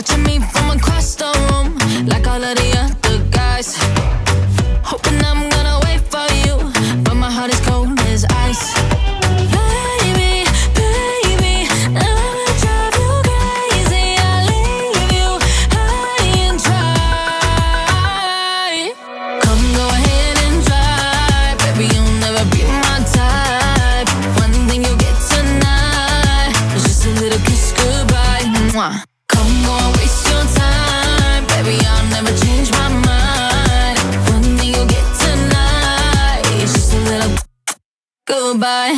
Watching me from across the room, like all of the other guys. Hoping I'm gonna wait for you, but my heart is cold as ice. Baby, baby, I'ma drive you crazy. I'll leave you high and dry. Come go ahead and try, baby, you'll never be my type. One thing you'll get tonight is just a little kiss goodbye. Mwah. Come go and waste your time, baby, I'll never change my mind. One thing you'll get tonight is just a little goodbye.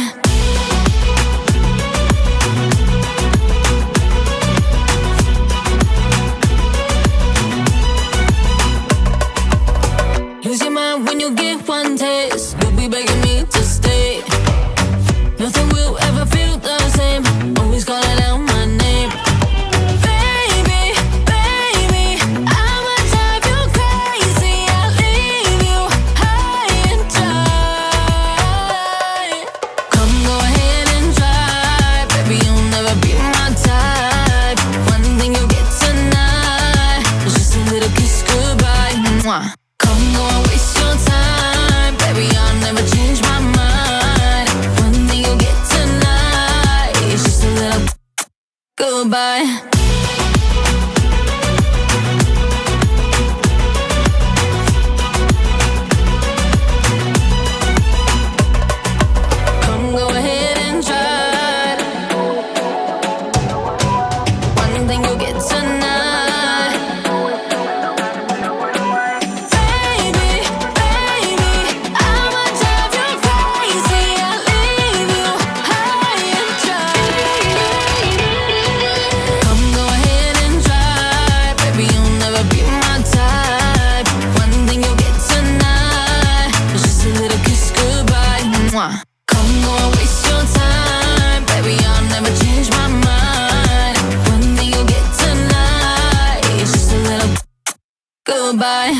Lose your mind when you get one taste. You'll be begging me to stay. Nothing will ever feel the same. Always calling out my name. Baby, baby, I'ma drive you crazy. I'll leave you high and dry. Come go ahead and try, baby, you'll never be my type. One thing you'll get tonight is just a little kiss goodbye. Mwah. Come go and waste your time, baby, I'll never change my mind. One thing you'll get tonight is just a little goodbye. Come go ahead and try. One thing you'll get tonight. Baby, baby, I'ma drive you crazy. I'll leave you high and dry. Come go ahead and try, baby, you'll never be my type. One thing you'll get tonight is just a little kiss goodbye. Mwah. Come go and waste your time, baby, I'll never change my mind. One thing you'll get tonight is just a little goodbye.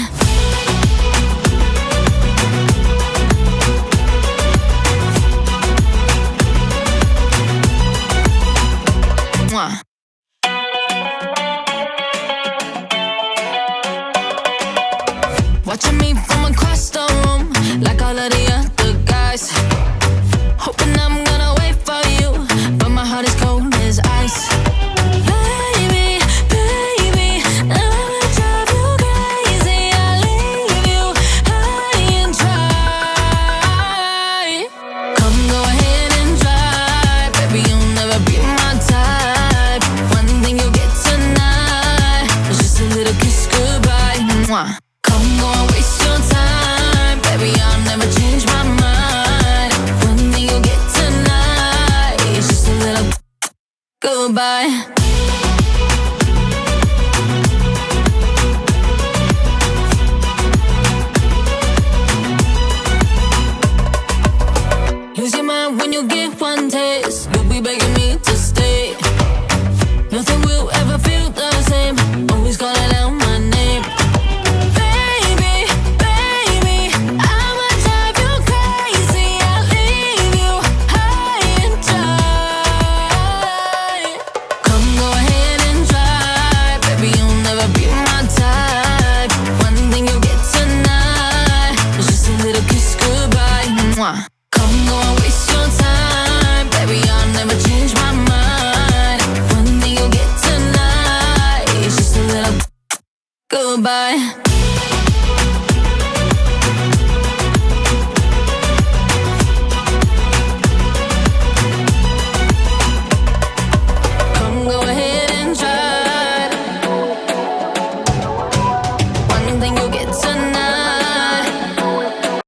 Mwah. Watching me from across the room, like all of the other guys. Hoping I'm gonna wait for you, but my heart is cold as ice. Baby, baby, I'ma drive you crazy. I'll leave you high and dry. Come go ahead and try, baby, you'll never be my type. One thing you'll get tonight is just a little kiss goodbye. Mwah. Come go and waste your time, baby, I'll never change my mind. One thing you'll get tonight is just a little goodbye. Lose your mind when you get one taste. You'll be begging me to stay. Nothing will ever feel the same. Always calling out my name. Baby, baby, I'ma drive you crazy. I'll leave you high and dry. Come go ahead and try, baby, you'll never be my type. One thing you'll get tonight is just a little kiss goodbye. Mwah. Come go and waste your time, baby, I'll never change my mind. One thing you'll get tonight is just a little goodbye.